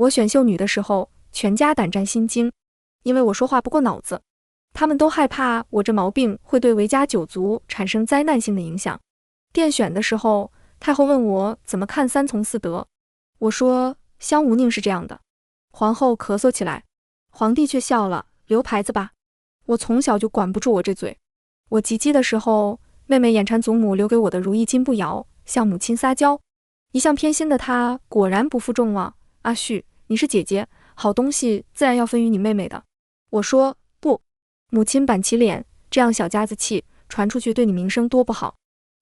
我选秀女的时候，全家胆战心惊，因为我说话不过脑子，他们都害怕我这毛病会对韦家九族产生灾难性的影响。殿选的时候，太后问我怎么看三从四德，我说香无宁是这样的。皇后咳嗽起来，皇帝却笑了，留牌子吧。我从小就管不住我这嘴。我及笄的时候，妹妹眼馋祖母留给我的如意金步摇，向母亲撒娇。一向偏心的她果然不负众望，阿旭，你是姐姐，好东西自然要分于你妹妹的。我说不。母亲板起脸，这样小家子气，传出去对你名声多不好。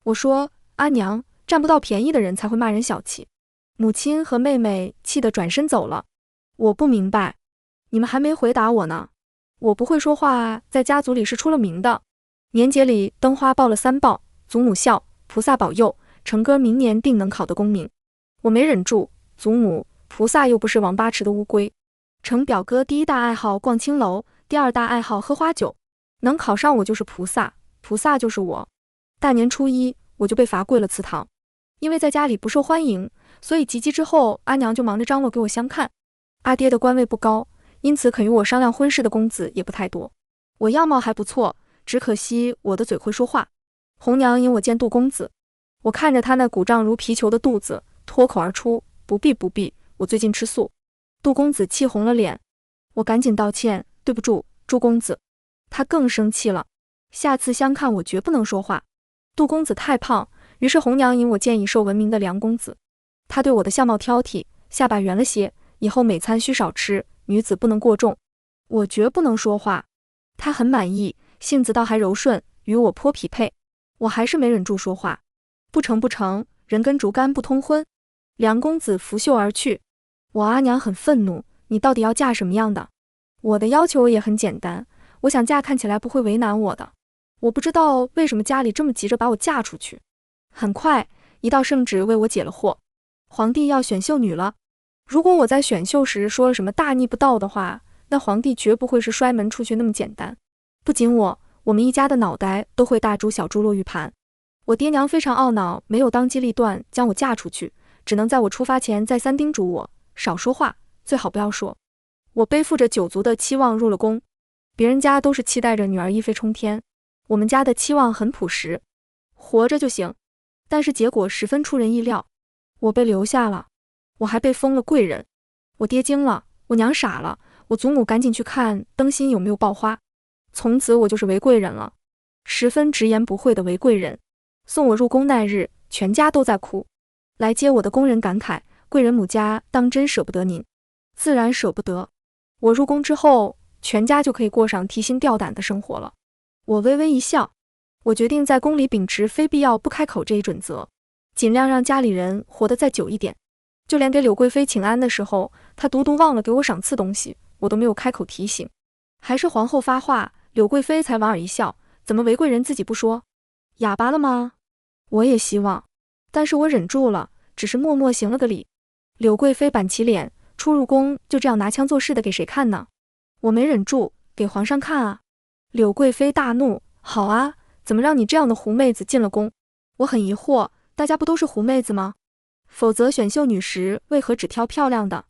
我说阿娘，占不到便宜的人才会骂人小气。母亲和妹妹气得转身走了。我不明白，你们还没回答我呢。我不会说话，在家族里是出了名的。年节里灯花爆了3爆，祖母笑，菩萨保佑，成哥明年定能考得功名。我没忍住，祖母，菩萨又不是王八池的乌龟。程表哥第一大爱好逛青楼，第二大爱好喝花酒，能考上我就是菩萨，菩萨就是我。大年初一我就被罚跪了祠堂，因为在家里不受欢迎，所以及笄之后，阿娘就忙着张罗给我相看。阿爹的官位不高，因此肯与我商量婚事的公子也不太多。我样貌还不错，只可惜我的嘴会说话。红娘引我见杜公子，我看着他那鼓胀如皮球的肚子，脱口而出，不必不必，我最近吃素。杜公子气红了脸，我赶紧道歉，对不住，朱公子。他更生气了，下次相看我绝不能说话。杜公子太胖，于是红娘引我见以瘦闻名的梁公子。他对我的相貌挑剔，下巴圆了些，以后每餐需少吃，女子不能过重。我绝不能说话。他很满意，性子倒还柔顺，与我颇匹配。我还是没忍住说话。不成不成，人跟竹竿不通婚。梁公子拂袖而去。我阿娘很愤怒，你到底要嫁什么样的？我的要求也很简单，我想嫁看起来不会为难我的。我不知道为什么家里这么急着把我嫁出去。很快，一道圣旨为我解了惑，皇帝要选秀女了。如果我在选秀时说了什么大逆不道的话，那皇帝绝不会是摔门出去那么简单。不仅我们一家的脑袋都会大猪小猪落玉盘。我爹娘非常懊恼，没有当机立断将我嫁出去，只能在我出发前再三叮嘱我，少说话，最好不要说。我背负着九族的期望入了宫，别人家都是期待着女儿一飞冲天，我们家的期望很朴实，活着就行。但是结果十分出人意料，我被留下了，我还被封了贵人。我爹惊了，我娘傻了，我祖母赶紧去看灯芯有没有爆花。从此我就是韦贵人了，十分直言不讳的韦贵人。送我入宫那日，全家都在哭。来接我的工人感慨，贵人母家当真舍不得您。自然舍不得。我入宫之后，全家就可以过上提心吊胆的生活了。我微微一笑，我决定在宫里秉持非必要不开口这一准则，尽量让家里人活得再久一点。就连给柳贵妃请安的时候，她独独忘了给我赏赐东西，我都没有开口提醒。还是皇后发话，柳贵妃才莞尔一笑，怎么韦贵人自己不说？哑巴了吗？我也希望，但是我忍住了，只是默默行了个礼。柳贵妃板起脸，出入宫就这样拿腔作势的给谁看呢？我没忍住，给皇上看啊。柳贵妃大怒，好啊，怎么让你这样的狐妹子进了宫？我很疑惑，大家不都是狐妹子吗？否则选秀女时为何只挑漂亮的？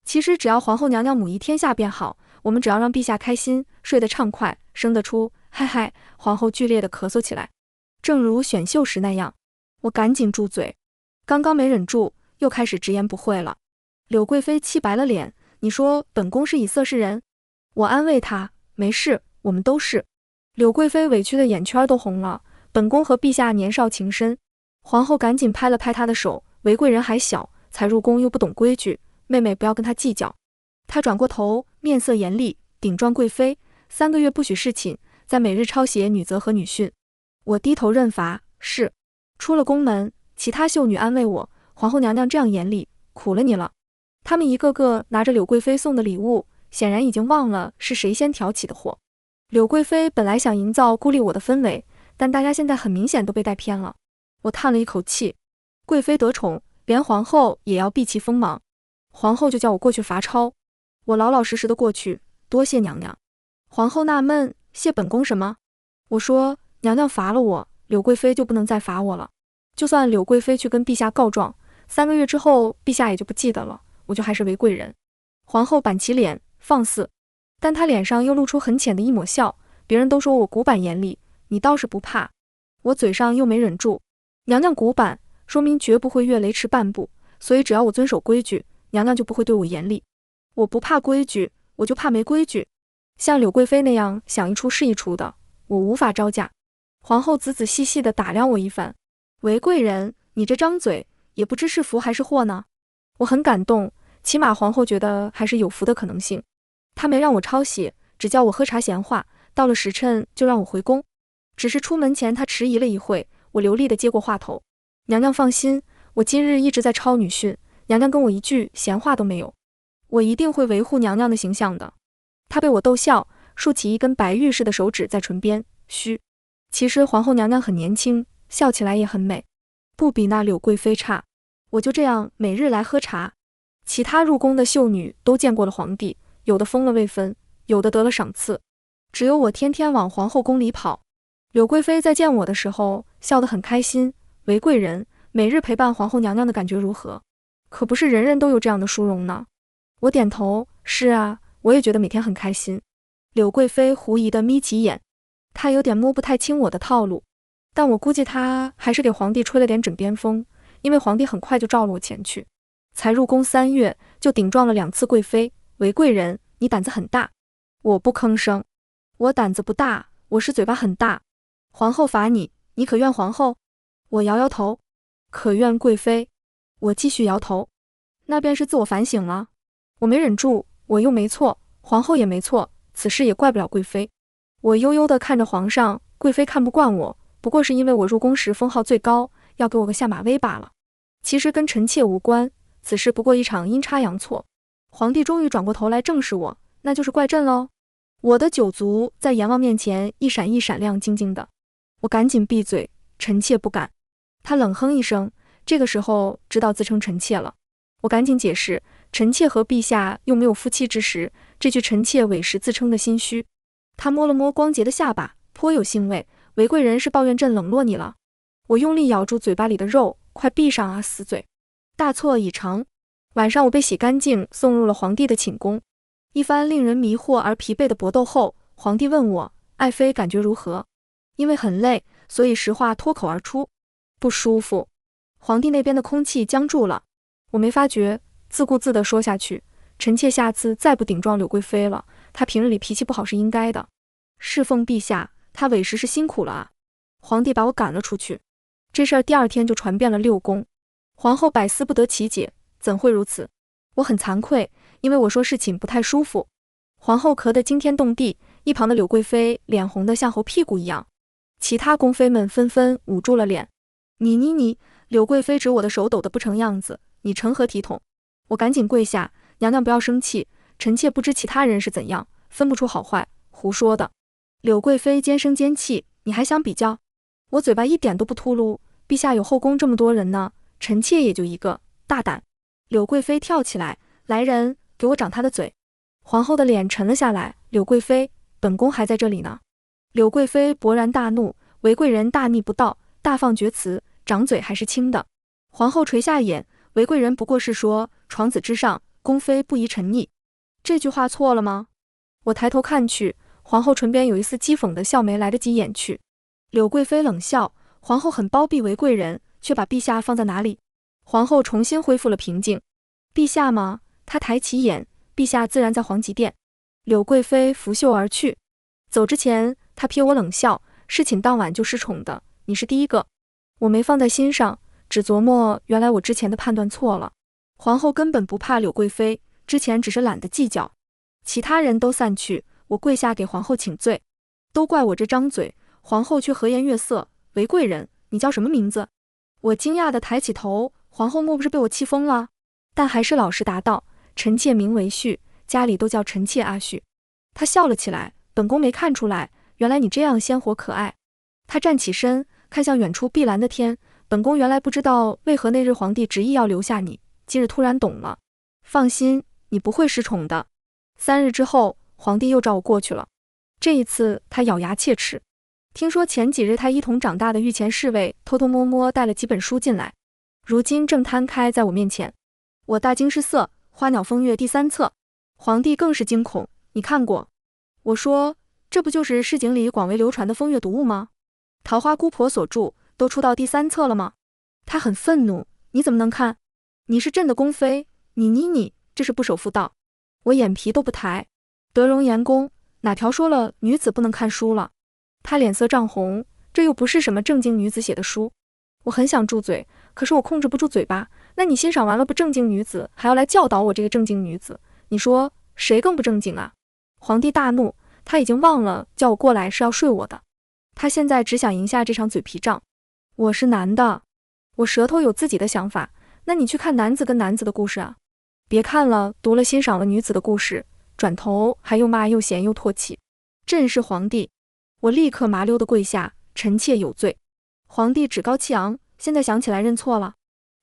其实只要皇后娘娘母仪天下便好，我们只要让陛下开心，睡得畅快，生得出，嗨嗨！皇后剧烈的咳嗽起来，正如选秀时那样。我赶紧住嘴，刚刚没忍住，又开始直言不讳了。柳贵妃气白了脸，你说本宫是以色侍人？我安慰她，没事，我们都是。柳贵妃委屈的眼圈都红了，本宫和陛下年少情深。皇后赶紧拍了拍她的手，韦贵人还小，才入宫又不懂规矩，妹妹不要跟她计较。她转过头，面色严厉，顶撞贵妃，3个月不许侍寝，在每日抄写女则和女训。我低头认罚，是。出了宫门，其他秀女安慰我，皇后娘娘这样严厉，苦了你了。她们一个个拿着柳贵妃送的礼物，显然已经忘了是谁先挑起的祸。柳贵妃本来想营造孤立我的氛围，但大家现在很明显都被带偏了。我叹了一口气，贵妃得宠，连皇后也要避其锋芒。皇后就叫我过去罚抄，我老老实实的过去，多谢娘娘。皇后纳闷，谢本宫什么？我说娘娘罚了我，柳贵妃就不能再罚我了。就算柳贵妃去跟陛下告状，3个月之后陛下也就不记得了，我就还是韦贵人。皇后板起脸，放肆，但她脸上又露出很浅的一抹笑。别人都说我古板严厉，你倒是不怕。我嘴上又没忍住，娘娘古板，说明绝不会越雷池半步，所以只要我遵守规矩，娘娘就不会对我严厉。我不怕规矩，我就怕没规矩。像柳贵妃那样想一出是一出的，我无法招架。皇后仔仔细细地打量我一番，韦贵人，你这张嘴也不知是福还是祸呢。我很感动，起码皇后觉得还是有福的可能性。她没让我抄写，只叫我喝茶闲话，到了时辰就让我回宫。只是出门前她迟疑了一会，我流利地接过话头。娘娘放心，我今日一直在抄女训，娘娘跟我一句闲话都没有，我一定会维护娘娘的形象的。她被我逗笑，竖起一根白玉似的手指在唇边，嘘。其实皇后娘娘很年轻，笑起来也很美，不比那柳贵妃差。我就这样每日来喝茶。其他入宫的秀女都见过了皇帝，有的封了位分，有的得了赏赐，只有我天天往皇后宫里跑。柳贵妃在见我的时候笑得很开心，韦贵人，每日陪伴皇后娘娘的感觉如何？可不是人人都有这样的殊荣呢。我点头，是啊，我也觉得每天很开心。柳贵妃狐疑地眯起眼，她有点摸不太清我的套路，但我估计她还是给皇帝吹了点枕边风，因为皇帝很快就召了我前去。才入宫3月，就顶撞了2次贵妃，韦贵人，你胆子很大。我不吭声，我胆子不大，我是嘴巴很大。皇后罚你，你可怨皇后？我摇摇头，可怨贵妃。我继续摇头，那便是自我反省了。我没忍住，我又没错，皇后也没错，此事也怪不了贵妃。我悠悠地看着皇上，贵妃看不惯我，不过是因为我入宫时封号最高，要给我个下马威罢了。其实跟臣妾无关，此事不过一场阴差阳错。皇帝终于转过头来正视我，那就是怪朕喽。我的9族在阎王面前一闪一闪亮晶晶的。我赶紧闭嘴，臣妾不敢。他冷哼一声，这个时候知道自称臣妾了。我赶紧解释，臣妾和陛下又没有夫妻之实，这句臣妾委实自称的心虚。他摸了摸光洁的下巴，颇有兴味。韦贵人是抱怨朕冷落你了？我用力咬住嘴巴里的肉，快闭上啊，死嘴！大错已成。晚上我被洗干净，送入了皇帝的寝宫。一番令人迷惑而疲惫的搏斗后，皇帝问我，爱妃感觉如何？因为很累，所以实话脱口而出，不舒服。皇帝那边的空气僵住了，我没发觉，自顾自地说下去，臣妾下次再不顶撞柳贵妃了，她平日里脾气不好是应该的。侍奉陛下，她委实是辛苦了啊。皇帝把我赶了出去，这事儿第2天就传遍了6宫。皇后百思不得其解，怎会如此？我很惭愧，因为我说事情不太舒服。皇后咳得惊天动地，一旁的柳贵妃脸红得像猴屁股一样。其他宫妃们纷纷捂住了脸。你，柳贵妃指我的手抖得不成样子，你成何体统？我赶紧跪下，娘娘不要生气，臣妾不知其他人是怎样，分不出好坏，胡说的。柳贵妃尖声尖气，你还想比较？我嘴巴一点都不秃噜，陛下有后宫这么多人呢，臣妾也就一个，大胆！柳贵妃跳起来，来人，给我掌她的嘴！皇后的脸沉了下来，柳贵妃，本宫还在这里呢。柳贵妃勃然大怒，韦贵人大逆不道，大放厥词，掌嘴还是轻的。皇后垂下眼，韦贵人不过是说床子之上，宫妃不宜沉溺。这句话错了吗？我抬头看去，皇后唇边有一丝讥讽的笑没来得及掩去。柳贵妃冷笑，皇后很包庇韦贵人，却把陛下放在哪里？皇后重新恢复了平静。陛下吗？她抬起眼，陛下自然在皇极殿。柳贵妃拂袖而去，走之前她瞥我冷笑，侍寝当晚就失宠的，你是第一个。我没放在心上，只琢磨原来我之前的判断错了。皇后根本不怕柳贵妃，之前只是懒得计较。其他人都散去，我跪下给皇后请罪。都怪我这张嘴，皇后却和颜悦色，韦贵人，你叫什么名字？我惊讶地抬起头，皇后莫不是被我气疯了？但还是老实答道，臣妾名为旭，家里都叫臣妾阿旭。她笑了起来，本宫没看出来，原来你这样鲜活可爱。她站起身，看向远处碧蓝的天，本宫原来不知道为何那日皇帝执意要留下你，今日突然懂了。放心，你不会失宠的。3日之后，皇帝又召我过去了，这一次他咬牙切齿。听说前几日他一同长大的御前侍卫偷偷摸摸带了几本书进来，如今正摊开在我面前。我大惊失色，《花鸟风月》第3册。皇帝更是惊恐，你看过？我说，这不就是市井里广为流传的风月读物吗？桃花姑婆所著，都出到第3册了吗？他很愤怒，你怎么能看？你是朕的宫妃，你，这是不守妇道。我眼皮都不抬，德容严公，哪条说了女子不能看书了？他脸色涨红，这又不是什么正经女子写的书。我很想住嘴，可是我控制不住嘴巴。那你欣赏完了不正经女子，还要来教导我这个正经女子，你说谁更不正经啊？皇帝大怒，他已经忘了叫我过来是要睡我的，他现在只想赢下这场嘴皮仗。我是男的，我舌头有自己的想法，那你去看男子跟男子的故事啊，别看了，读了欣赏了女子的故事，转头还又骂又嫌又唾弃。朕是皇帝，我立刻麻溜的跪下，臣妾有罪。皇帝趾高气昂，现在想起来认错了。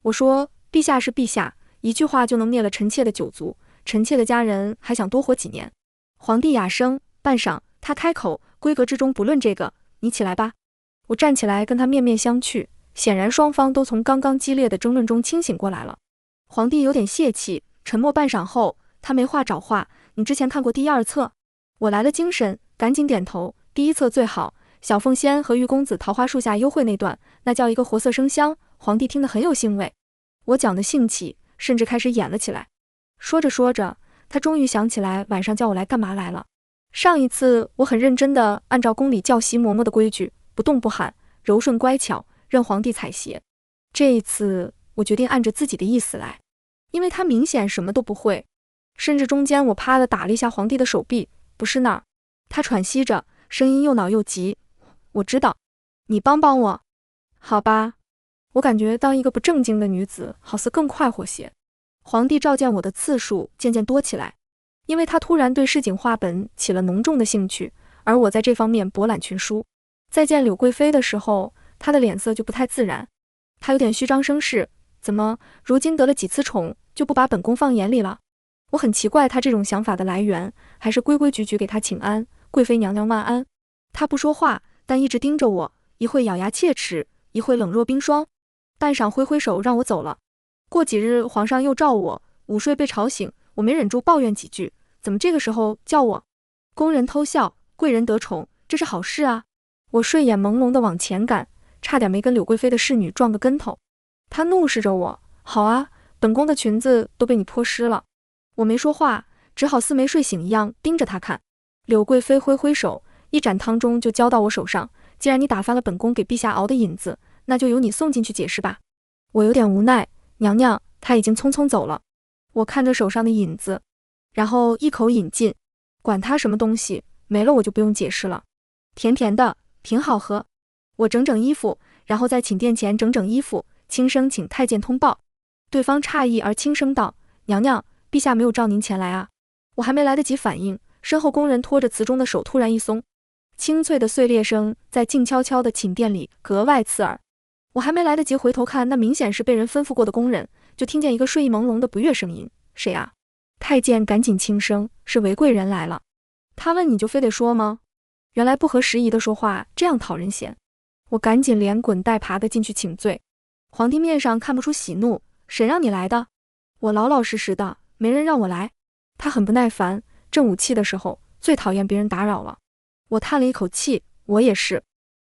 我说，陛下是陛下，一句话就能灭了臣妾的9族，臣妾的家人还想多活几年。皇帝哑声，半晌，他开口，规格之中不论这个，你起来吧。我站起来跟他面面相觑，显然双方都从刚刚激烈的争论中清醒过来了。皇帝有点泄气，沉默半晌后，他没话找话，你之前看过第2册？我来了精神，赶紧点头，第1册最好，小凤仙和玉公子桃花树下幽会那段，那叫一个活色生香，皇帝听得很有兴味。我讲的兴起，甚至开始演了起来。说着说着，他终于想起来晚上叫我来干嘛来了。上一次我很认真地按照宫里教习嬷嬷的规矩，不动不喊，柔顺乖巧，任皇帝采撷。这一次我决定按着自己的意思来，因为他明显什么都不会，甚至中间我啪地打了一下皇帝的手臂，不是那儿。他喘息着，声音又恼又急，我知道，你帮帮我。好吧，我感觉当一个不正经的女子好似更快活些。皇帝召见我的次数渐渐多起来，因为他突然对市井话本起了浓重的兴趣，而我在这方面博览群书。再见柳贵妃的时候，他的脸色就不太自然，他有点虚张声势，怎么如今得了几次宠就不把本宫放眼里了？我很奇怪他这种想法的来源，还是规规矩矩给他请安，贵妃娘娘万安。他不说话，但一直盯着我，一会咬牙切齿，一会冷若冰霜，半晌挥挥手让我走了。过几日皇上又召我，午睡被吵醒，我没忍住抱怨几句，怎么这个时候叫我？宫人偷笑，贵人得宠，这是好事啊。我睡眼朦胧地往前赶，差点没跟柳贵妃的侍女撞个跟头。她怒视着我，好啊，本宫的裙子都被你泼湿了。我没说话，只好似没睡醒一样盯着她看。柳贵妃挥挥手，一盏汤盅就浇到我手上，既然你打翻了本宫给陛下熬的引子，那就由你送进去解释吧。我有点无奈，娘娘，他已经匆匆走了。我看着手上的引子，然后一口饮尽，管他什么东西，没了我就不用解释了。甜甜的，挺好喝。我整整衣服，然后在寝殿前整整衣服，轻声请太监通报。对方诧异而轻声道，娘娘，陛下没有召您前来啊。我还没来得及反应，身后宫人拖着瓷盅的手突然一松，清脆的碎裂声在静悄悄的寝殿里格外刺耳。我还没来得及回头看，那明显是被人吩咐过的宫人，就听见一个睡意朦胧的不悦声音，谁啊？太监赶紧轻声，是韦贵人来了。他问你就非得说吗？原来不合时宜的说话这样讨人嫌。我赶紧连滚带爬的进去请罪。皇帝面上看不出喜怒，谁让你来的？我老老实实的，没人让我来。他很不耐烦，正武气的时候最讨厌别人打扰了。我叹了一口气，我也是，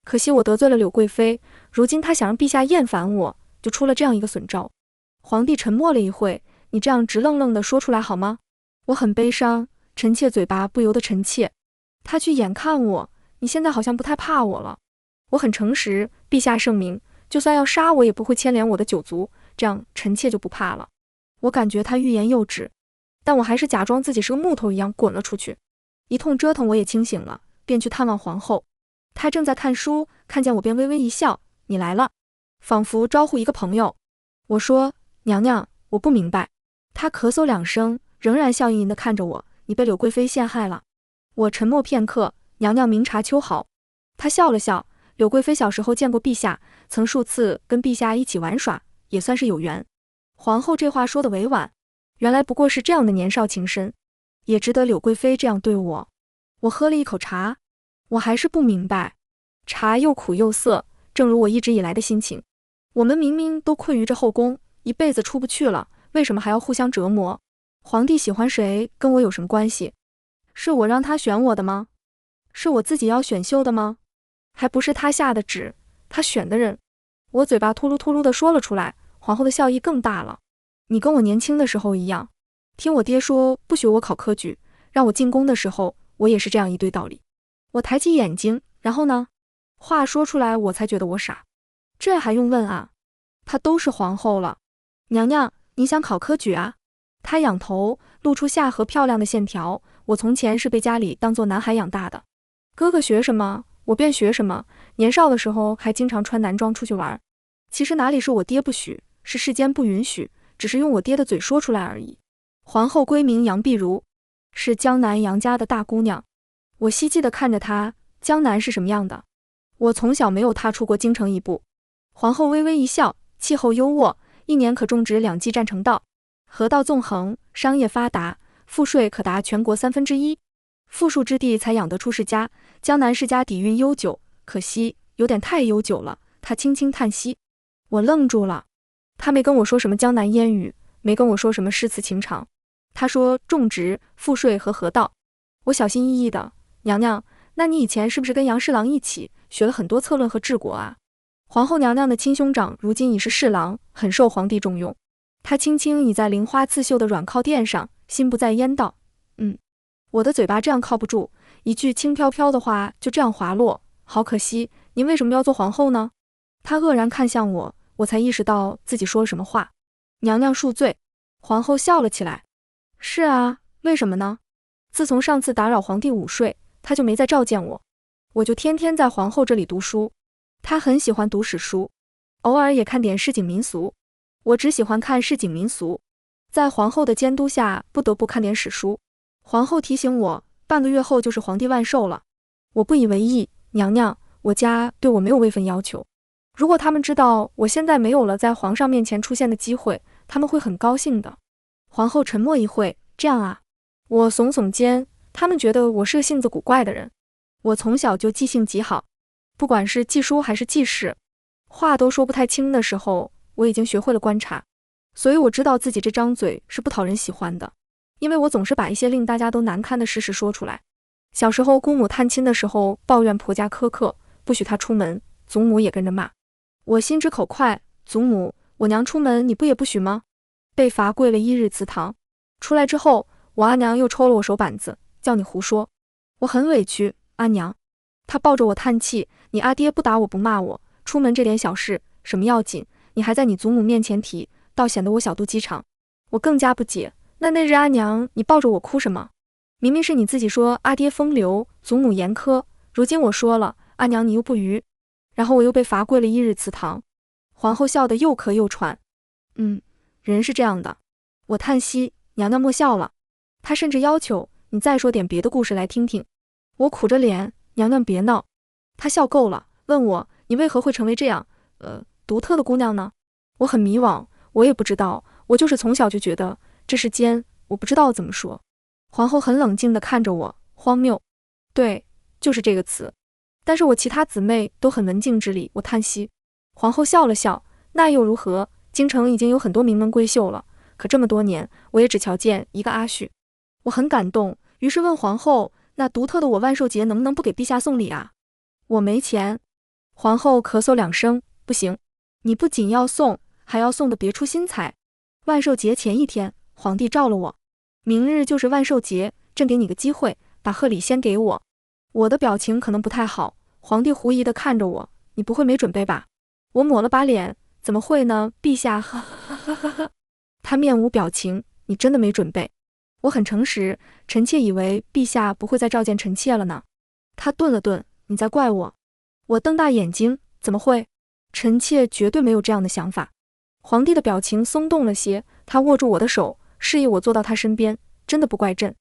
可惜我得罪了柳贵妃，如今她想让陛下厌烦我，就出了这样一个损招。皇帝沉默了一会，你这样直愣愣的说出来好吗？我很悲伤，臣妾嘴巴不由得臣妾。他去眼看我，你现在好像不太怕我了。我很诚实，陛下圣明，就算要杀我也不会牵连我的9族，这样臣妾就不怕了。我感觉他欲言又止，但我还是假装自己是个木头一样滚了出去。一通折腾我也清醒了，便去探望皇后。她正在看书，看见我便微微一笑，你来了，仿佛招呼一个朋友。我说，娘娘，我不明白。她咳嗽2声，仍然笑吟吟地看着我，你被柳贵妃陷害了。我沉默片刻，娘娘明察秋毫。她笑了笑，柳贵妃小时候见过陛下，曾数次跟陛下一起玩耍，也算是有缘。皇后这话说得委婉，原来不过是这样的年少情深，也值得柳贵妃这样对我。我喝了一口茶，我还是不明白，茶又苦又涩，正如我一直以来的心情。我们明明都困于这后宫，一辈子出不去了，为什么还要互相折磨？皇帝喜欢谁跟我有什么关系？是我让他选我的吗？是我自己要选秀的吗？还不是他下的旨，他选的人。我嘴巴秃噜秃噜的说了出来，皇后的笑意更大了。你跟我年轻的时候一样，听我爹说不许我考科举，让我进宫的时候，我也是这样一堆道理。我抬起眼睛，然后呢？话说出来我才觉得我傻。这还用问啊？她都是皇后了。娘娘，你想考科举啊？她仰头，露出下颌漂亮的线条。我从前是被家里当作男孩养大的，哥哥学什么，我便学什么。年少的时候还经常穿男装出去玩。其实哪里是我爹不许，是世间不允许，只是用我爹的嘴说出来而已。皇后闺名杨碧如，是江南杨家的大姑娘。我希冀地看着她，江南是什么样的？我从小没有踏出过京城一步。皇后微微一笑，气候优渥，一年可种植2季占城稻，河道纵横，商业发达，赋税可达全国1/3，富庶之地才养得出世家。江南世家底蕴悠久，可惜有点太悠久了。她轻轻叹息。我愣住了。她没跟我说什么江南烟雨，没跟我说什么诗词情长，她说种植、赋税和河道。我小心翼翼的，娘娘，那你以前是不是跟杨侍郎一起学了很多策论和治国啊？皇后娘娘的亲兄长如今已是侍郎，很受皇帝重用。他轻轻倚在菱花刺绣的软靠垫上，心不在焉道：我的嘴巴这样靠不住，一句轻飘飘的话就这样滑落，好可惜，您为什么要做皇后呢？他愕然看向我，我才意识到自己说了什么话。娘娘恕罪。皇后笑了起来。是啊，为什么呢？自从上次打扰皇帝午睡，他就没再召见我，我就天天在皇后这里读书。他很喜欢读史书，偶尔也看点市井民俗。我只喜欢看市井民俗，在皇后的监督下不得不看点史书。皇后提醒我，半个月后就是皇帝万寿了。我不以为意，娘娘，我家对我没有位分要求。如果他们知道我现在没有了在皇上面前出现的机会，他们会很高兴的。皇后沉默一会，这样啊？我耸耸肩，他们觉得我是个性子古怪的人。我从小就记性极好，不管是记书还是记事，话都说不太清的时候，我已经学会了观察，所以我知道自己这张嘴是不讨人喜欢的，因为我总是把一些令大家都难堪的事实说出来。小时候姑母探亲的时候抱怨婆家苛刻，不许她出门，祖母也跟着骂。我心直口快，祖母，我娘出门你不也不许吗？被罚跪了1日祠堂。出来之后，我阿娘又抽了我手板子，叫你胡说。我很委屈，阿娘。她抱着我叹气，你阿爹不打我不骂我，出门这点小事什么要紧，你还在你祖母面前提，倒显得我小肚鸡肠。我更加不解，那日阿娘你抱着我哭什么？明明是你自己说阿爹风流，祖母严苛，如今我说了，阿娘你又不语。然后我又被罚跪了1日祠堂。皇后笑得又咳又喘。人是这样的。我叹息，娘娘莫笑了。她甚至要求你再说点别的故事来听听。我苦着脸，娘娘别闹。她笑够了，问我你为何会成为这样独特的姑娘呢？我很迷惘，我也不知道，我就是从小就觉得这世间我不知道怎么说。皇后很冷静地看着我，荒谬。对，就是这个词。但是我其他姊妹都很文静之理，我叹息。皇后笑了笑，那又如何？京城已经有很多名门闺秀了，可这么多年我也只瞧见一个阿旭。我很感动，于是问皇后，那独特的我万寿节能不能不给陛下送礼啊？我没钱。皇后咳嗽2声，不行，你不仅要送，还要送的别出心裁。万寿节前1天，皇帝召了我，明日就是万寿节，朕给你个机会，把贺礼先给我。我的表情可能不太好，皇帝狐疑地看着我，你不会没准备吧？我抹了把脸，怎么会呢，陛下，呵呵呵呵呵。他面无表情，你真的没准备？我很诚实，臣妾以为陛下不会再召见臣妾了呢。他顿了顿，你在怪我？我瞪大眼睛，怎么会？臣妾绝对没有这样的想法。皇帝的表情松动了些，他握住我的手，示意我坐到他身边，真的不怪朕。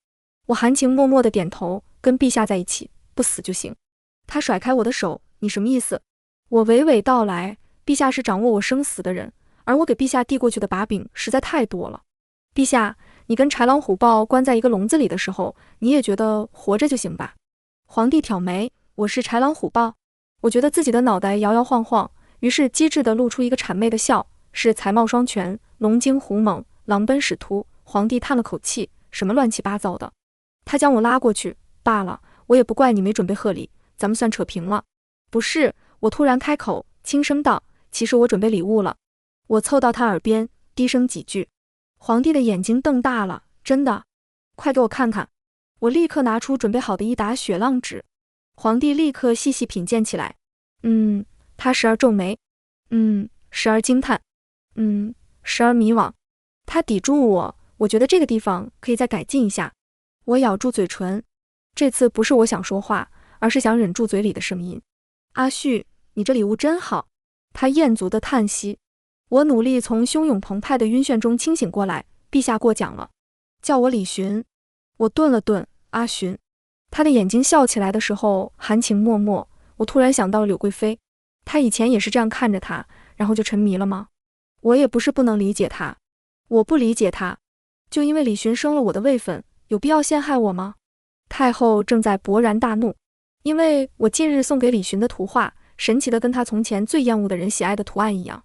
我含情脉脉地点头，跟陛下在一起，不死就行。他甩开我的手，你什么意思？我娓娓道来，陛下是掌握我生死的人，而我给陛下递过去的把柄实在太多了。陛下，你跟豺狼虎豹关在一个笼子里的时候，你也觉得活着就行吧？皇帝挑眉，我是豺狼虎豹？我觉得自己的脑袋摇摇晃晃，于是机智地露出一个谄媚的笑，是才貌双全，龙精虎猛，狼奔使突，皇帝叹了口气，什么乱七八糟的。他将我拉过去，罢了，我也不怪你没准备贺礼，咱们算扯平了。不是，我突然开口，轻声道，其实我准备礼物了。我凑到他耳边，低声几句。皇帝的眼睛瞪大了，真的？快给我看看。我立刻拿出准备好的一沓雪浪纸。皇帝立刻细细品鉴起来。他时而皱眉，时而惊叹，时而迷惘。他抵住我觉得这个地方可以再改进一下。我咬住嘴唇，这次不是我想说话，而是想忍住嘴里的声音。阿旭，你这礼物真好。他厌足的叹息。我努力从汹涌澎湃的晕眩中清醒过来，陛下过奖了，叫我李寻。我顿了顿，阿寻。他的眼睛笑起来的时候含情脉脉，我突然想到了柳贵妃，她以前也是这样看着他，然后就沉迷了吗？我也不是不能理解他，我不理解他，就因为李寻生了我的位分，有必要陷害我吗？太后正在勃然大怒，因为我近日送给李寻的图画，神奇的跟他从前最厌恶的人喜爱的图案一样。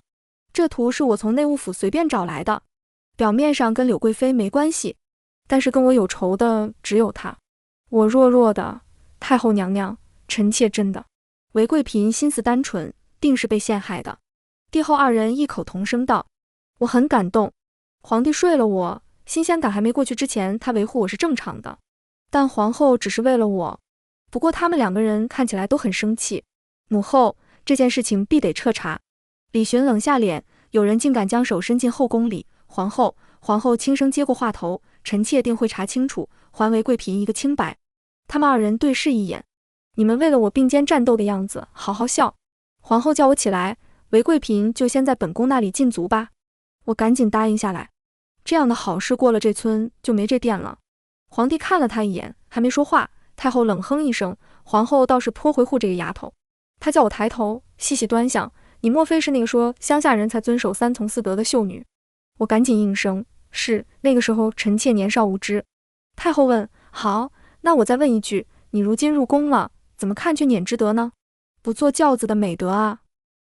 这图是我从内务府随便找来的，表面上跟柳贵妃没关系，但是跟我有仇的只有他。我弱弱的，太后娘娘，臣妾真的。韦贵嫔心思单纯，定是被陷害的。帝后二人异口同声道。我很感动，皇帝睡了我，新鲜感还没过去之前，他维护我是正常的。但皇后只是为了我。不过他们两个人看起来都很生气。母后，这件事情必得彻查。李寻冷下脸，有人竟敢将手伸进后宫里。皇后轻声接过话头，臣妾定会查清楚，还韦贵嫔一个清白。他们二人对视一眼，你们为了我并肩战斗的样子，好好笑。皇后叫我起来，韦贵嫔就先在本宫那里禁足吧。我赶紧答应下来，这样的好事过了这村就没这店了。皇帝看了他一眼，还没说话，太后冷哼一声，皇后倒是颇回护这个丫头。她叫我抬头，细细端详，你莫非是那个说乡下人才遵守三从四德的秀女？我赶紧应声，是，那个时候臣妾年少无知。太后问，好，那我再问一句，你如今入宫了，怎么看却撵之德呢？不坐轿子的美德啊。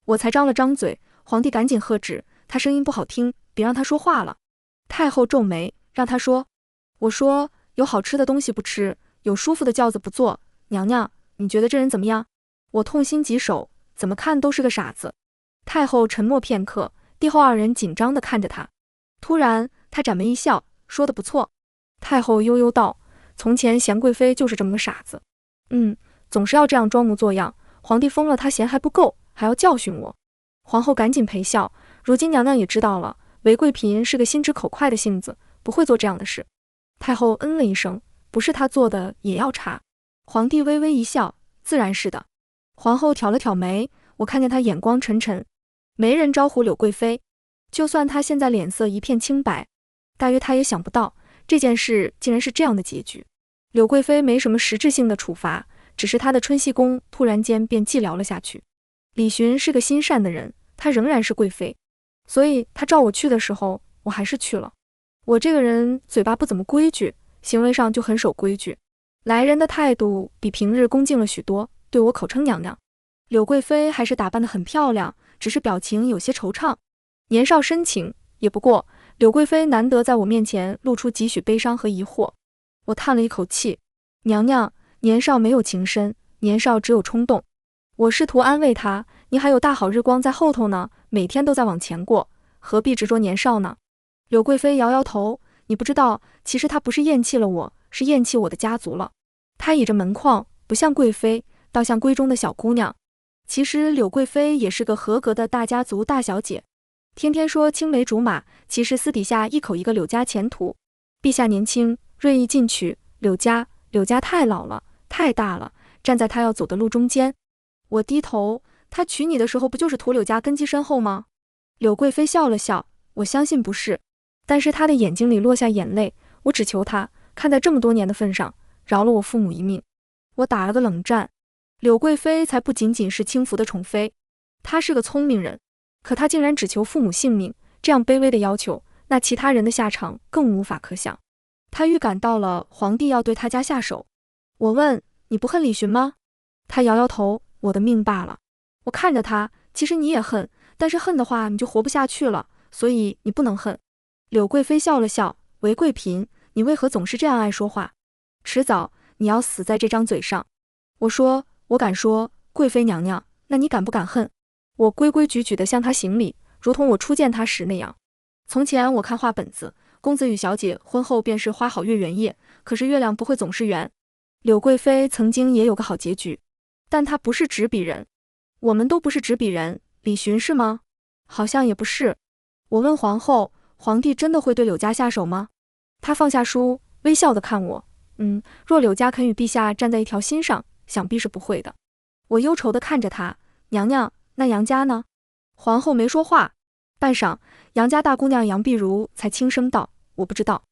我才张了张嘴，皇帝赶紧喝止，他声音不好听，别让他说话了。太后皱眉，让他说。我说，有好吃的东西不吃，有舒服的轿子不坐，娘娘，你觉得这人怎么样？我痛心疾首，怎么看都是个傻子。太后沉默片刻，帝后二人紧张地看着他。突然他展眉一笑，说得不错。太后悠悠道，从前贤贵妃就是这么个傻子，总是要这样装模作样，皇帝封了她贤还不够，还要教训我。皇后赶紧陪笑，如今娘娘也知道了，韦贵嫔是个心直口快的性子，不会做这样的事。太后嗯了一声，不是她做的也要查。皇帝微微一笑，自然是的。皇后挑了挑眉，我看见她眼光沉沉。没人招呼柳贵妃，就算她现在脸色一片清白，大约她也想不到这件事竟然是这样的结局。柳贵妃没什么实质性的处罚，只是她的春熙宫突然间便寂寥了下去。李寻是个心善的人，她仍然是贵妃，所以她召我去的时候，我还是去了。我这个人嘴巴不怎么规矩，行为上就很守规矩。来人的态度比平日恭敬了许多，对我口称娘娘。柳贵妃还是打扮得很漂亮，只是表情有些惆怅。年少深情，也不过柳贵妃难得在我面前露出几许悲伤和疑惑。我叹了一口气，娘娘，年少没有情深，年少只有冲动。我试图安慰她，你还有大好日光在后头呢，每天都在往前过，何必执着年少呢？柳贵妃摇摇头，你不知道，其实她不是厌弃了我，是厌弃我的家族了。她倚着门框，不像贵妃，倒像闺中的小姑娘。其实柳贵妃也是个合格的大家族大小姐，天天说青梅竹马，其实私底下一口一个柳家前途。陛下年轻，锐意进取，柳家太老了，太大了，站在他要走的路中间。我低头，他娶你的时候不就是图柳家根基深厚吗？柳贵妃笑了笑，我相信不是，但是他的眼睛里落下眼泪，我只求他看在这么多年的份上，饶了我父母一命。我打了个冷战，柳贵妃才不仅仅是轻浮的宠妃，她是个聪明人，可她竟然只求父母性命，这样卑微的要求，那其他人的下场更无法可想。她预感到了皇帝要对他家下手。我问，你不恨李寻吗？他摇摇头，我的命罢了。我看着他，其实你也恨，但是恨的话你就活不下去了，所以你不能恨。柳贵妃笑了笑，韦贵嫔，你为何总是这样爱说话？迟早你要死在这张嘴上。我说，我敢说，贵妃娘娘，那你敢不敢恨？我规规矩矩地向她行礼，如同我初见她时那样。从前我看画本子，公子与小姐婚后便是花好月圆夜，可是月亮不会总是圆。柳贵妃曾经也有个好结局，但她不是执笔人。我们都不是执笔人，李寻是吗？好像也不是。我问皇后，皇帝真的会对柳家下手吗？她放下书，微笑地看我，若柳家肯与陛下站在一条心上，想必是不会的。我忧愁地看着她，娘娘，那杨家呢？皇后没说话。半晌，杨家大姑娘杨碧如才轻声道：“我不知道。”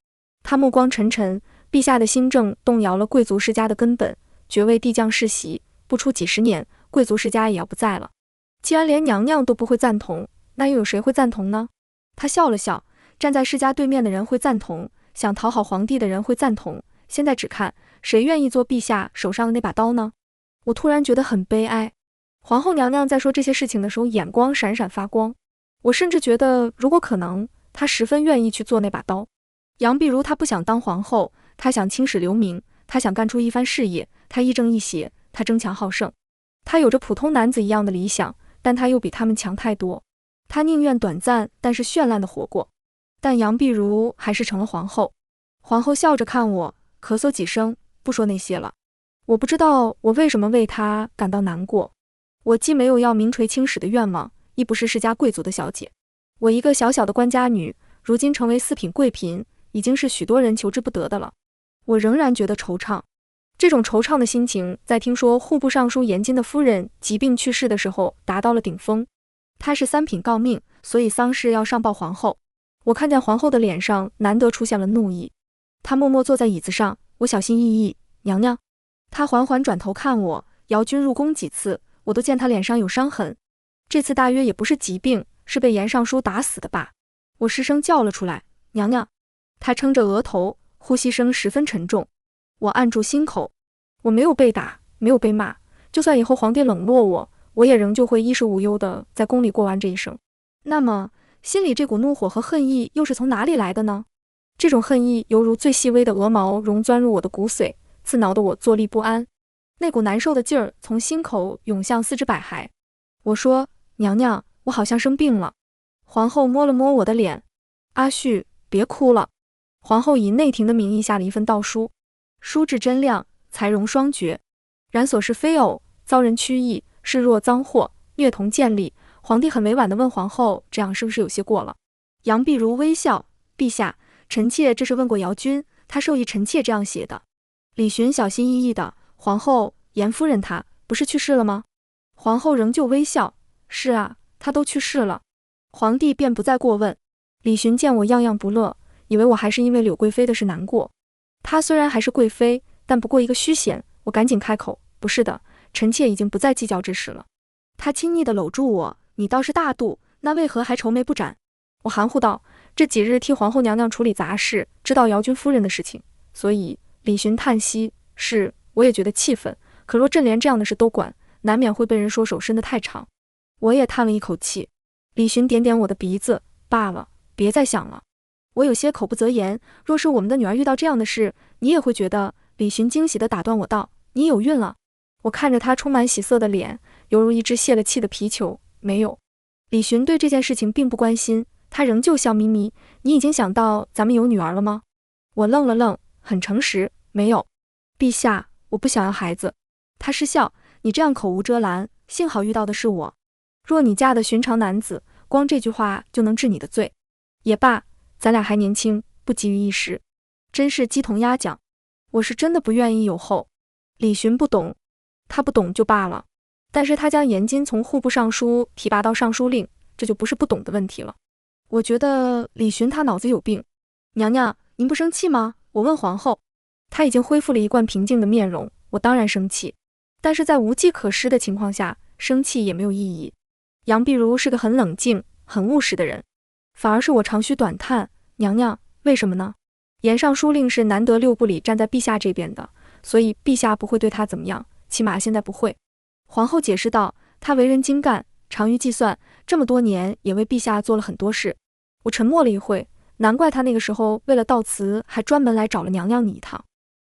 她目光沉沉，陛下的新政动摇了贵族世家的根本，爵位递降世袭，不出几十年，贵族世家也要不在了。既然连娘娘都不会赞同，那又有谁会赞同呢？她笑了笑，站在世家对面的人会赞同，想讨好皇帝的人会赞同，现在只看谁愿意做陛下手上的那把刀呢？我突然觉得很悲哀。皇后娘娘在说这些事情的时候，眼光闪闪发光。我甚至觉得，如果可能，她十分愿意去做那把刀。杨碧如她不想当皇后，她想青史留名，她想干出一番事业，她亦正亦邪，她争强好胜，她有着普通男子一样的理想，但她又比他们强太多。她宁愿短暂但是绚烂的活过。但杨碧如还是成了皇后。皇后笑着看我，咳嗽几声，不说那些了。我不知道我为什么为她感到难过。我既没有要名垂青史的愿望，亦不是世家贵族的小姐。我一个小小的官家女，如今成为四品贵嫔，已经是许多人求之不得的了。我仍然觉得惆怅。这种惆怅的心情，在听说户部尚书严金的夫人疾病去世的时候达到了顶峰。她是三品诰命，所以丧事要上报皇后。我看见皇后的脸上难得出现了怒意。她默默坐在椅子上，我小心翼翼，娘娘。她缓缓转头看我，姚军入宫几次，我都见她脸上有伤痕。这次大约也不是疾病，是被严尚书打死的吧。我失声叫了出来，娘娘。她撑着额头，呼吸声十分沉重。我按住心口，我没有被打，没有被骂，就算以后皇帝冷落我，我也仍旧会衣食无忧的在宫里过完这一生。那么心里这股怒火和恨意又是从哪里来的呢？这种恨意犹如最细微的鹅毛绒钻入我的骨髓，刺挠得我坐立不安。那股难受的劲儿从心口涌向四肢百骸。我说，娘娘，我好像生病了。皇后摸了摸我的脸，阿旭，别哭了。皇后以内廷的名义下了一份诏书，书质真亮，才容双绝，然所是非偶，遭人曲意，视若赃货，虐童见利。皇帝很委婉地问皇后，这样是不是有些过了？杨碧如微笑，陛下，臣妾这是问过姚君，他授意臣妾这样写的。李寻小心翼翼的，皇后，严夫人她不是去世了吗？皇后仍旧微笑，是啊，她都去世了。皇帝便不再过问。李寻见我样样不乐，以为我还是因为柳贵妃的事难过。她虽然还是贵妃，但不过一个虚衔。我赶紧开口，不是的，臣妾已经不再计较这事了。她亲昵地搂住我，你倒是大度，那为何还愁眉不展？我含糊道，这几日替皇后娘娘处理杂事，知道姚君夫人的事情，所以。李寻叹息，是，我也觉得气愤，可若朕连这样的事都管，难免会被人说手伸得太长。我也叹了一口气。李寻点点我的鼻子，罢了，别再想了。我有些口不择言，若是我们的女儿遇到这样的事，你也会觉得。李寻惊喜地打断我道，你有孕了？我看着他充满喜色的脸，犹如一只泄了气的皮球，没有。李寻对这件事情并不关心，他仍旧笑眯眯，你已经想到咱们有女儿了吗？我愣了愣，很诚实，没有。陛下，我不想要孩子。他失笑，你这样口无遮拦，幸好遇到的是我。若你嫁的寻常男子，光这句话就能治你的罪。也罢，咱俩还年轻，不急于一时。真是鸡同鸭讲。我是真的不愿意有后。李寻不懂，他不懂就罢了，但是他将严金从户部尚书提拔到尚书令，这就不是不懂的问题了。我觉得李寻他脑子有病。娘娘，您不生气吗？我问皇后。她已经恢复了一贯平静的面容。我当然生气，但是在无计可施的情况下，生气也没有意义。杨碧如是个很冷静、很务实的人，反而是我长吁短叹。娘娘，为什么呢？严尚书令是难得6部里站在陛下这边的，所以陛下不会对他怎么样，起码现在不会。皇后解释道，他为人精干，长于计算，这么多年也为陛下做了很多事。我沉默了一会，难怪他那个时候为了悼词还专门来找了娘娘你一趟。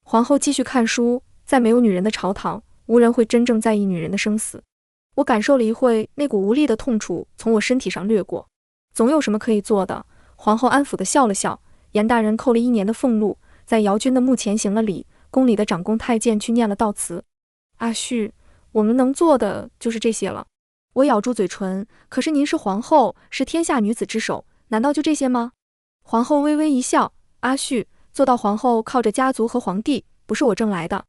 皇后继续看书，在没有女人的朝堂，无人会真正在意女人的生死。我感受了一会，那股无力的痛楚从我身体上掠过。总有什么可以做的。皇后安抚地笑了笑，严大人扣了1年的俸禄，在姚君的墓前行了礼，宫里的长宫太监去念了悼词。阿旭，我们能做的就是这些了。我咬住嘴唇，可是您是皇后，是天下女子之首，难道就这些吗？皇后微微一笑，阿旭，做到皇后靠着家族和皇帝，不是我挣来的，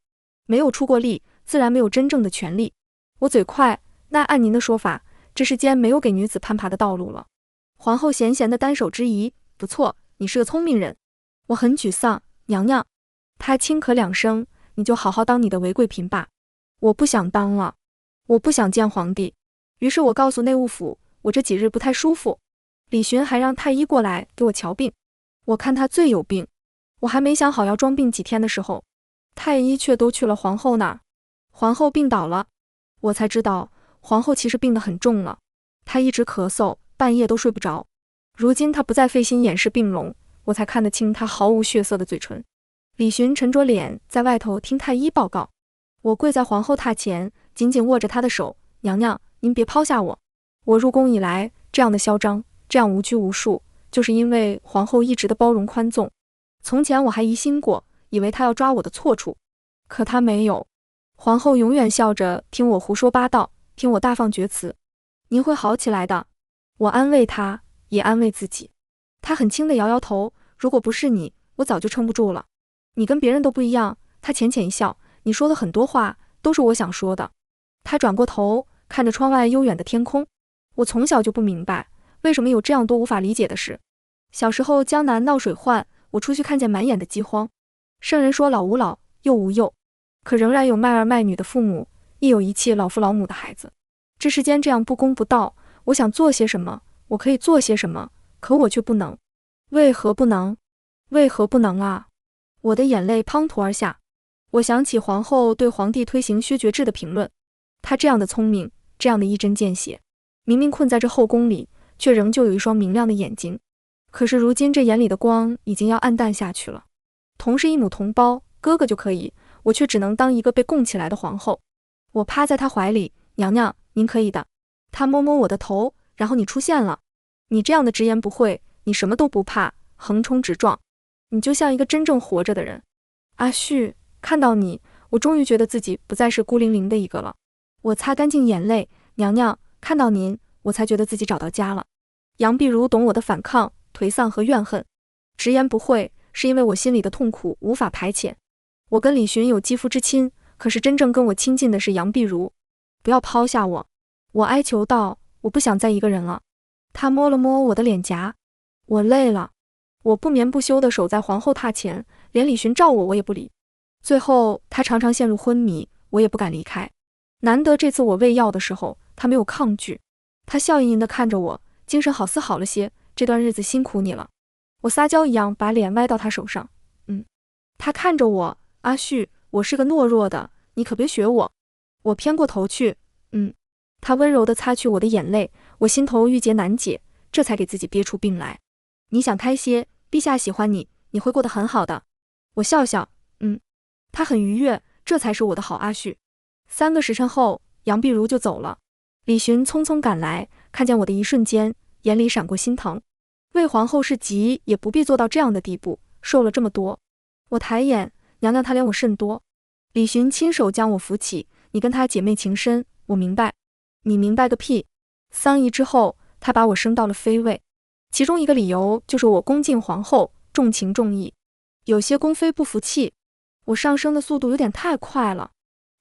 没有出过力，自然没有真正的权利。我嘴快，那按您的说法，这世间没有给女子攀爬的道路了。皇后闲闲的单手之仪，不错，你是个聪明人。我很沮丧，娘娘。她轻咳2声，你就好好当你的韦贵嫔吧。我不想当了，我不想见皇帝。于是我告诉内务府，我这几日不太舒服。李寻还让太医过来给我瞧病，我看他最有病。我还没想好要装病几天的时候，太医却都去了皇后那儿。皇后病倒了，我才知道皇后其实病得很重了。她一直咳嗽，半夜都睡不着。如今她不再费心掩饰病容，我才看得清她毫无血色的嘴唇。李寻沉着脸在外头听太医报告。我跪在皇后榻前，紧紧握着她的手，娘娘，您别抛下我。我入宫以来这样的嚣张，这样无拘无束，就是因为皇后一直的包容宽纵。从前我还疑心过，以为她要抓我的错处，可她没有。皇后永远笑着听我胡说八道，听我大放厥词。您会好起来的。我安慰她，也安慰自己。她很轻地摇摇头，如果不是你，我早就撑不住了。你跟别人都不一样。她浅浅一笑，你说的很多话都是我想说的。她转过头，看着窗外悠远的天空。我从小就不明白，为什么有这样多无法理解的事。小时候江南闹水患，我出去看见满眼的饥荒。圣人说老无老，幼无幼，可仍然有卖儿卖女的父母，亦有遗弃老父老母的孩子。这世间这样不公不道，我想做些什么，我可以做些什么，可我却不能。为何不能？为何不能啊？我的眼泪滂沱而下。我想起皇后对皇帝推行削爵制的评论，她这样的聪明，这样的一针见血，明明困在这后宫里，却仍旧有一双明亮的眼睛。可是如今这眼里的光已经要暗淡下去了。同是一母同胞，哥哥就可以，我却只能当一个被供起来的皇后。我趴在他怀里，娘娘，您可以的。他摸摸我的头，然后你出现了。你这样的直言不讳，你什么都不怕，横冲直撞，你就像一个真正活着的人。阿旭，看到你，我终于觉得自己不再是孤零零的一个了。我擦干净眼泪，娘娘，看到您，我才觉得自己找到家了。杨碧如懂我的反抗、颓丧和怨恨，直言不讳，是因为我心里的痛苦无法排遣。我跟李寻有肌肤之亲，可是真正跟我亲近的是杨碧如。不要抛下我，我哀求道，我不想再一个人了。他摸了摸我的脸颊，我累了。我不眠不休地守在皇后榻前，连李寻照我也不理。最后他常常陷入昏迷，我也不敢离开。难得这次我喂药的时候，他没有抗拒，他笑盈盈地看着我，精神好似好了些，这段日子辛苦你了。我撒娇一样把脸歪到他手上，他看着我，阿旭，我是个懦弱的，你可别学我。我偏过头去，他温柔地擦去我的眼泪，我心头郁结难解，这才给自己憋出病来。你想开些，陛下喜欢你，你会过得很好的。我笑笑，他很愉悦，这才是我的好阿旭。3个时辰后，杨碧如就走了。李寻匆匆赶来，看见我的一瞬间，眼里闪过心疼。为皇后是急，也不必做到这样的地步，受了这么多。我抬眼，娘娘她怜我甚多。李寻亲手将我扶起，你跟她姐妹情深，我明白。你明白个屁。丧仪之后，他把我升到了妃位，其中一个理由就是我恭敬皇后，重情重义。有些宫妃不服气，我上升的速度有点太快了。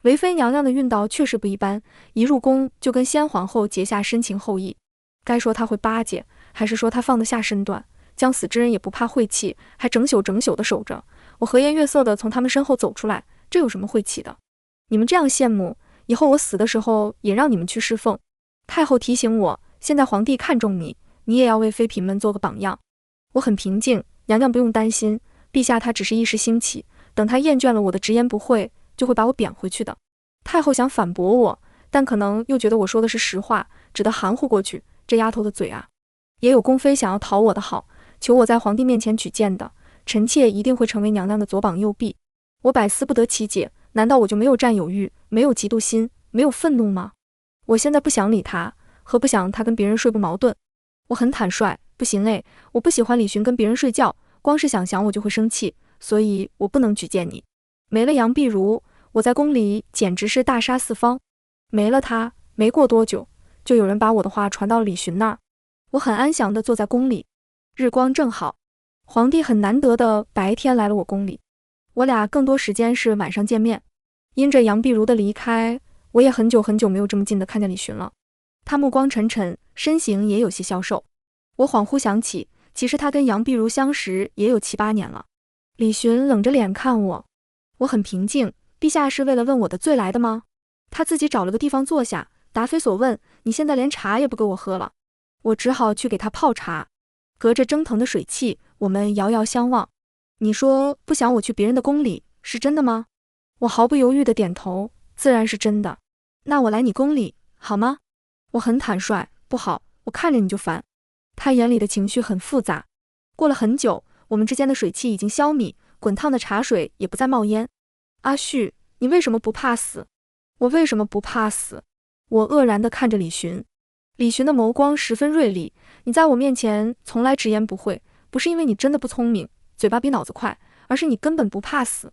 韦妃娘娘的运道确实不一般，一入宫就跟先皇后结下深情厚谊。该说她会巴结，还是说她放得下身段，将死之人也不怕晦气，还整宿的守着。我和颜悦色地从他们身后走出来，这有什么晦气的？你们这样羡慕，以后我死的时候也让你们去侍奉。太后提醒我，现在皇帝看重你，你也要为妃嫔们做个榜样。我很平静，娘娘不用担心，陛下他只是一时兴起，等他厌倦了我的直言不讳，就会把我贬回去的。太后想反驳我，但可能又觉得我说的是实话，只得含糊过去。这丫头的嘴啊！也有宫妃想要讨我的好，求我在皇帝面前举荐的，臣妾一定会成为娘娘的左膀右臂。我百思不得其解，难道我就没有占有欲，没有嫉妒心，没有愤怒吗？我现在不想理他，和不想他跟别人睡不矛盾。我很坦率，不行诶，我不喜欢李寻跟别人睡觉，光是想想我就会生气，所以我不能举荐你。没了杨碧如，我在宫里简直是大杀四方。没了他，没过多久，就有人把我的话传到了李寻那儿。我很安详地坐在宫里，日光正好，皇帝很难得的白天来了我宫里，我俩更多时间是晚上见面。因着杨碧如的离开，我也很久很久没有这么近的看见李寻了。他目光沉沉，身形也有些消瘦。我恍惚想起，其实他跟杨碧如相识也有7、8年了。李寻冷着脸看我，我很平静。陛下是为了问我的罪来的吗？他自己找了个地方坐下，答非所问。你现在连茶也不给我喝了。我只好去给他泡茶。隔着蒸腾的水汽，我们遥遥相望。你说不想我去别人的宫里，是真的吗？我毫不犹豫地点头，自然是真的。那我来你宫里，好吗？我很坦率，不好，我看着你就烦。他眼里的情绪很复杂。过了很久，我们之间的水汽已经消弭，滚烫的茶水也不再冒烟。阿旭，你为什么不怕死？我为什么不怕死？我愕然地看着李寻。李寻的眸光十分锐利。你在我面前从来直言不讳，不是因为你真的不聪明，嘴巴比脑子快，而是你根本不怕死。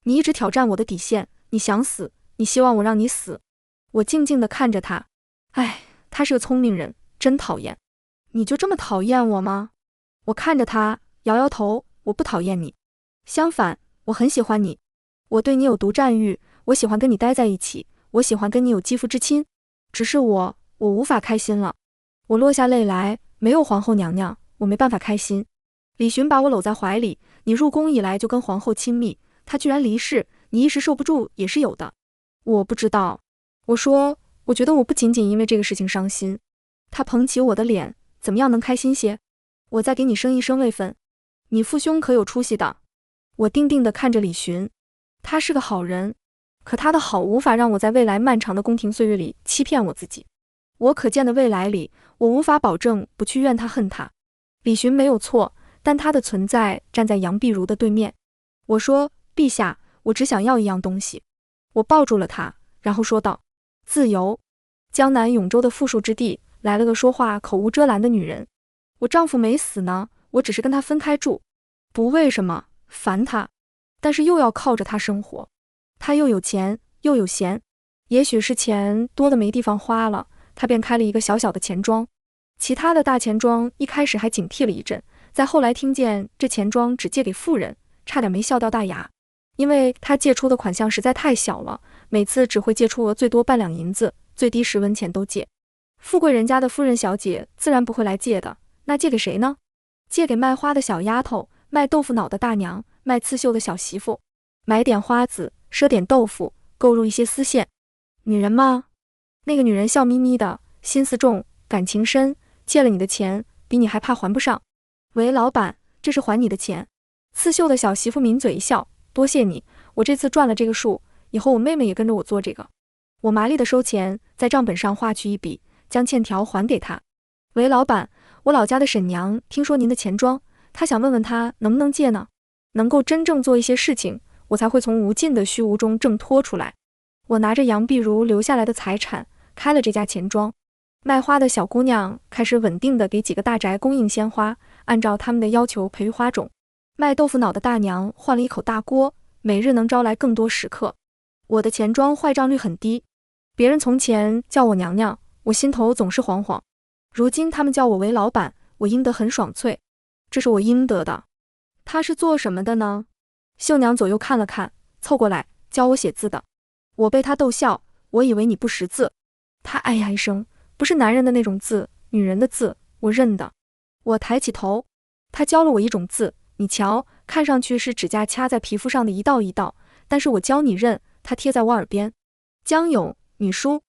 你一直挑战我的底线，你想死，你希望我让你死。我静静地看着他。哎，他是个聪明人，真讨厌。你就这么讨厌我吗？我看着他，摇摇头，我不讨厌你。相反，我很喜欢你。我对你有独占欲，我喜欢跟你待在一起，我喜欢跟你有肌肤之亲。只是我无法开心了。我落下泪来，没有皇后娘娘，我没办法开心。李寻把我搂在怀里，你入宫以来就跟皇后亲密，她居然离世，你一时受不住也是有的。我不知道。我说，我觉得我不仅仅因为这个事情伤心。他捧起我的脸，怎么样能开心些？我再给你生一生位分，你父兄可有出息的。我定定地看着李寻，他是个好人，可他的好无法让我在未来漫长的宫廷岁月里欺骗我自己。我可见的未来里，我无法保证不去怨他恨他。李寻没有错，但他的存在站在杨碧如的对面。我说，陛下，我只想要一样东西。我抱住了他，然后说道，自由。江南永州的富庶之地，来了个说话口无遮拦的女人。我丈夫没死呢，我只是跟他分开住。不为什么，烦他，但是又要靠着他生活。他又有钱，又有闲，也许是钱多的没地方花了，他便开了一个小小的钱庄。其他的大钱庄一开始还警惕了一阵，再后来听见这钱庄只借给富人，差点没笑掉大牙。因为他借出的款项实在太小了，每次只会借出额最多半两银子，最低10文钱都借。富贵人家的夫人小姐自然不会来借的，那借给谁呢？借给卖花的小丫头，卖豆腐脑的大娘，卖刺绣的小媳妇。买点花子，赊点豆腐，购入一些丝线。女人吗？那个女人笑眯眯的，心思重，感情深，借了你的钱，比你还怕还不上。喂，老板，这是还你的钱。刺绣的小媳妇抿嘴一笑，多谢你，我这次赚了这个数，以后我妹妹也跟着我做这个。我麻利的收钱，在账本上画去一笔，将欠条还给他。喂，老板，我老家的婶娘听说您的钱庄，她想问问她能不能借呢？能够真正做一些事情，我才会从无尽的虚无中挣脱出来。我拿着杨碧如留下来的财产，开了这家钱庄。卖花的小姑娘开始稳定的给几个大宅供应鲜花，按照他们的要求培育花种。卖豆腐脑的大娘换了一口大锅，每日能招来更多食客。我的钱庄坏账率很低，别人从前叫我娘娘，我心头总是惶惶。如今他们叫我为老板，我应得很爽脆，这是我应得的。他是做什么的呢？绣娘左右看了看，凑过来教我写字的。我被他逗笑，我以为你不识字。他哎呀一声，不是男人的那种字，女人的字，我认得。我抬起头，他教了我一种字，你瞧，看上去是指甲掐在皮肤上的一道一道，但是我教你认，它贴在我耳边。江勇，女书。